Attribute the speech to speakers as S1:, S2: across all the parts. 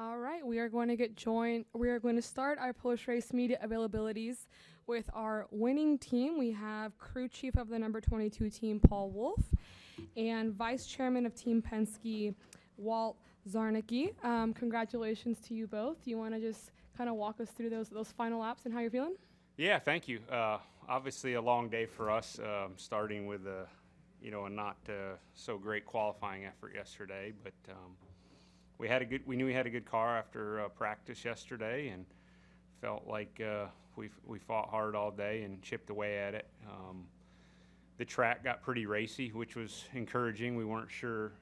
S1: All right, we are going to get joined. We are going to start our post-race media availabilities with our winning team. We have crew chief of the number 22 team, Paul Wolfe, and vice chairman of Team Penske, Walt Czarnecki. Congratulations to you both. Do you want to just kind of walk us through those final laps and how you're feeling?
S2: Yeah, thank you. Obviously, a long day for us, starting with a not so great qualifying effort yesterday, but we knew we had a good car after practice yesterday, and felt like we fought hard all day and chipped away at it. The track got pretty racy, which was encouraging. We weren't sure,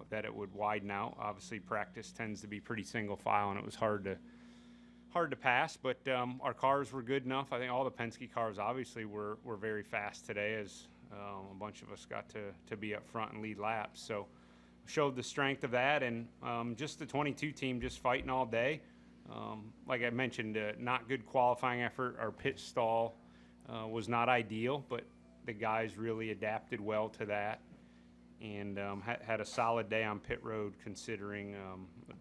S2: that it would widen out. Obviously, practice tends to be pretty single file, and it was hard to pass, but our cars were good enough. I think all the Penske cars obviously were very fast today, as a bunch of us got to be up front and lead laps. So showed the strength of that, and just the 22 team just fighting all day. Like I mentioned, not good qualifying effort. Our pit stall was not ideal, but the guys really adapted well to that, and had a solid day on pit road considering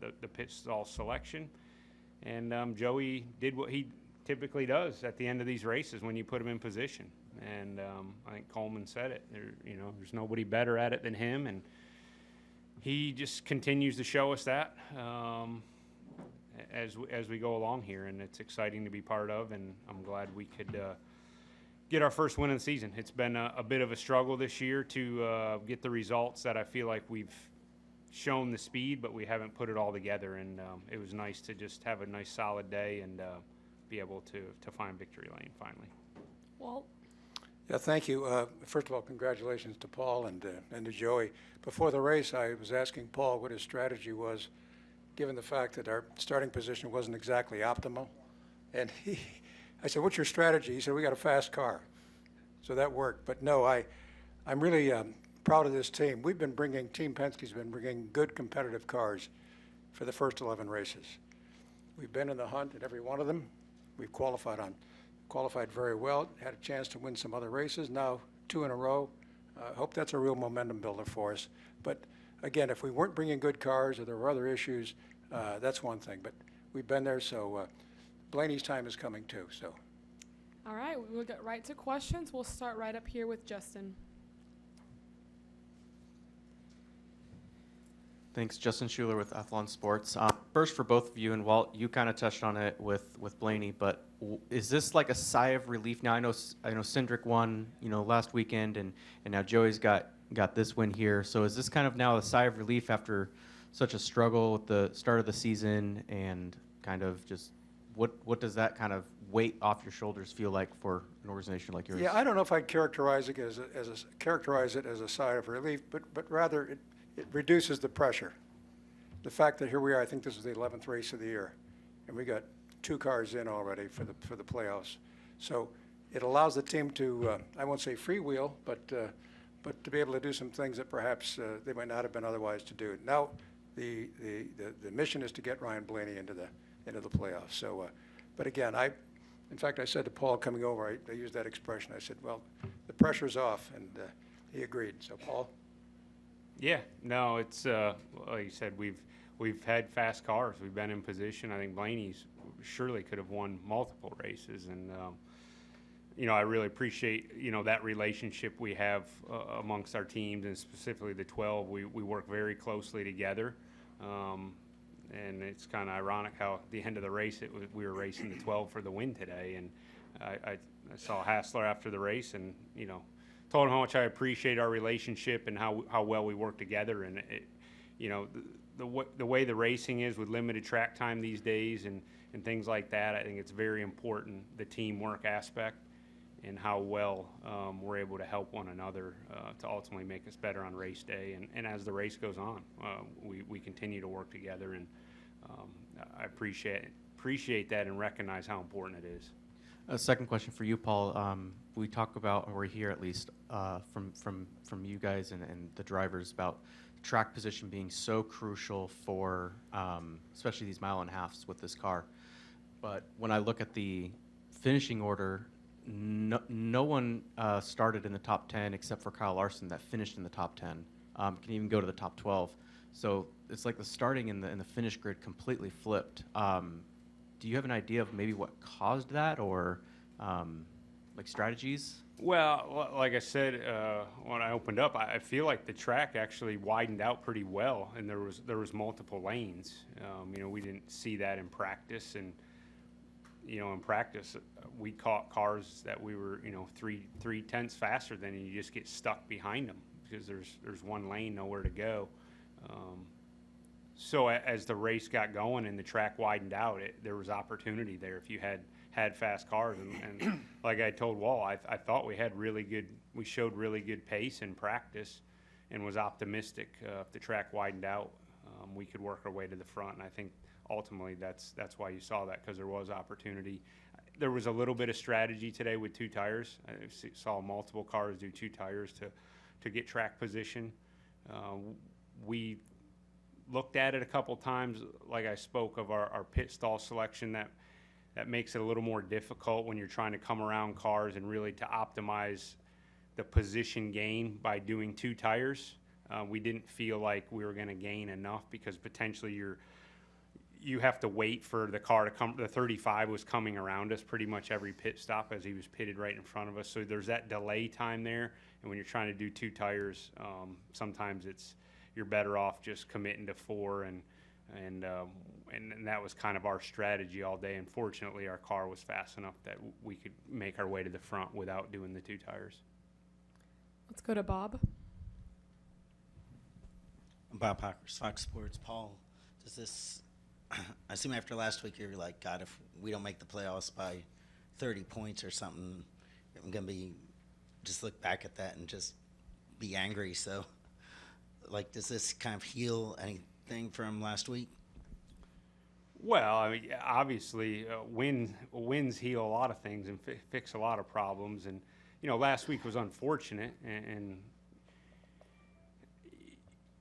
S2: the pit stall selection. And Joey did what he typically does at the end of these races when you put him in position. And I think Coleman said it. There's nobody better at it than him, and he just continues to show us that as we go along here, and it's exciting to be part of. And I'm glad we could get our first win of the season. It's been a bit of a struggle this year to get the results that I feel like we've shown the speed, but we haven't put it all together, and it was nice to just have a nice solid day and be able to find victory lane finally.
S1: Walt?
S3: Yeah, thank you. First of all, congratulations to Paul and to Joey. Before the race, I was asking Paul what his strategy was, given the fact that our starting position wasn't exactly optimal. And I said, what's your strategy? He said, we got a fast car. So that worked. But no, I'm really proud of this team. Team Penske's been bringing good competitive cars for the first 11 races. We've been in the hunt at every one of them. We've qualified very well, had a chance to win some other races, now 2 in a row. I hope that's a real momentum builder for us. But again, if we weren't bringing good cars or there were other issues, that's one thing. But we've been there, so Blaney's time is coming too. So.
S1: All right, we'll get right to questions. We'll start right up here with Justin.
S4: Thanks, Justin Schuler with Athlon Sports. First, for both of you, and Walt, you kind of touched on it with Blaney, but is this like a sigh of relief now? I know Cindric won, last weekend, and now Joey's got this win here. So is this kind of now a sigh of relief after such a struggle with the start of the season, and kind of just what does that kind of weight off your shoulders feel like for an organization like yours?
S3: Yeah, I don't know if I'd characterize it as a sigh of relief, but rather it reduces the pressure. The fact that here we are, I think this is the 11th race of the year, and we got 2 cars in already for the playoffs. So it allows the team to, I won't say freewheel, but to be able to do some things that perhaps they might not have been otherwise to do. Now the mission is to get Ryan Blaney into the playoffs. So, but again, in fact, I said to Paul coming over, I used that expression. I said, well, the pressure's off, and he agreed. So, Paul.
S2: Yeah, no, it's like you said, we've had fast cars. We've been in position. I think Blaney's surely could have won multiple races, and I really appreciate that relationship we have amongst our teams, and specifically the 12. We work very closely together, and it's kind of ironic how at the end of the race we were racing the 12 for the win today, and I saw Hassler after the race, and told him how much I appreciate our relationship and how well we work together. And the way the racing is with limited track time these days and things like that, I think it's very important, the teamwork aspect, and how well we're able to help one another to ultimately make us better on race day. And as the race goes on, we continue to work together, and I appreciate that and recognize how important it is.
S4: A second question for you, Paul. We talk about, or we hear at least from you guys and the drivers, about track position being so crucial for especially these mile and a halves with this car. But when I look at the finishing order, no one started in the top 10 except for Kyle Larson that finished in the top 10 can even go to the top 12. So it's like the starting and the finish grid completely flipped. Do you have an idea of maybe what caused that, or like strategies?
S2: Well, like I said when I opened up, I feel like the track actually widened out pretty well, and there was multiple lanes. We didn't see that in practice, and in practice we caught cars that we were 3/10 faster than, and you just get stuck behind them because there's one lane, nowhere to go. So as the race got going and the track widened out, there was opportunity there if you had fast cars, and like I told Wall, I thought we showed really good pace in practice, and was optimistic if the track widened out, we could work our way to the front. And I think ultimately that's why you saw that, because there was opportunity. There was a little bit of strategy today with 2 tires. I saw multiple cars do 2 tires to get track position. We looked at it a couple times, like I spoke of our pit stall selection, that makes it a little more difficult when you're trying to come around cars and really to optimize the position gain by doing 2 tires. We didn't feel like we were going to gain enough, because potentially you have to wait for the car to come. The 35 was coming around us pretty much every pit stop as he was pitted right in front of us. So there's that delay time there. And when you're trying to do 2 tires, sometimes you're better off just committing to 4, and that was kind of our strategy all day. And fortunately, our car was fast enough that we could make our way to the front without doing the 2 tires.
S1: Let's go to Bob.
S5: Bob Hockers, Fox Sports. Paul, does this, I assume after last week you're like, God, if we don't make the playoffs by 30 points or something, I'm going to just look back at that and just be angry. So, like, does this kind of heal anything from last week?
S2: Well, I mean, obviously, wins heal a lot of things and fix a lot of problems. And, last week was unfortunate, and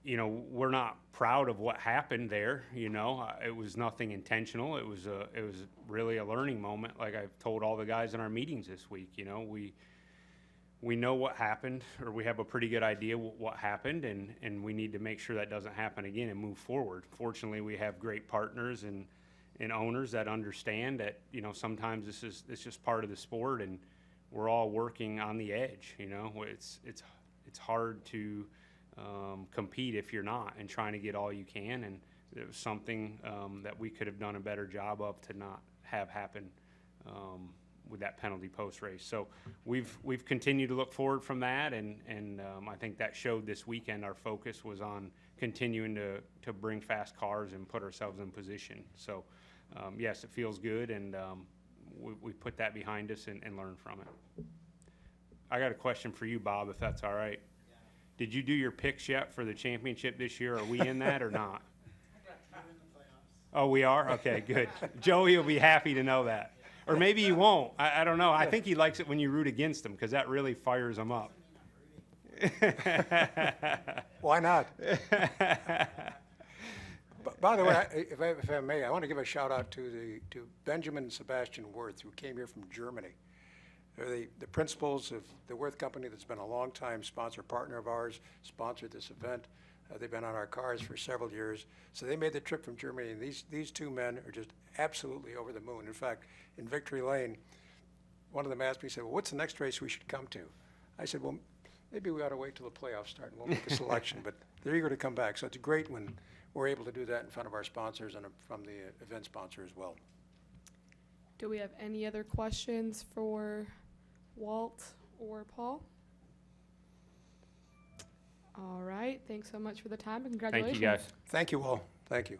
S2: we're not proud of what happened there. It was nothing intentional. It was really a learning moment. Like I've told all the guys in our meetings this week, we know what happened, or we have a pretty good idea what happened, and we need to make sure that doesn't happen again and move forward. Fortunately, we have great partners and owners that understand that, sometimes it's just part of the sport, and we're all working on the edge. It's hard to compete if you're not, and trying to get all you can, and it was something that we could have done a better job of to not have happen with that penalty post race. So we've continued to look forward from that, and I think that showed this weekend. Our focus was on continuing to bring fast cars and put ourselves in position. So yes, it feels good, and we put that behind us and learned from it. I got a question for you, Bob, if that's all right.
S5: Yeah.
S2: Did you do your picks yet for the championship this year? Are we in that or not? Oh, we are? Okay, good. Joey will be happy to know that. Or maybe he won't. I don't know. I think he likes it when you root against him, because that really fires him up.
S3: Why not? By the way, if I may, I want to give a shout out to Benjamin and Sebastian Wirth, who came here from Germany. They're the principals of the Wirth Company that's been a long-time sponsor partner of ours, sponsored this event. They've been on our cars for several years. So they made the trip from Germany, and these 2 men are just absolutely over the moon. In fact, in Victory Lane, one of them asked me, he said, well, what's the next race we should come to? I said, well, maybe we ought to wait till the playoffs start and we'll make a selection. But they're eager to come back. So it's great when we're able to do that in front of our sponsors and from the event sponsor as well.
S1: Do we have any other questions for Walt or Paul? All right. Thanks so much for the time, and congratulations.
S2: Thank you, guys.
S3: Thank you all. Thank you.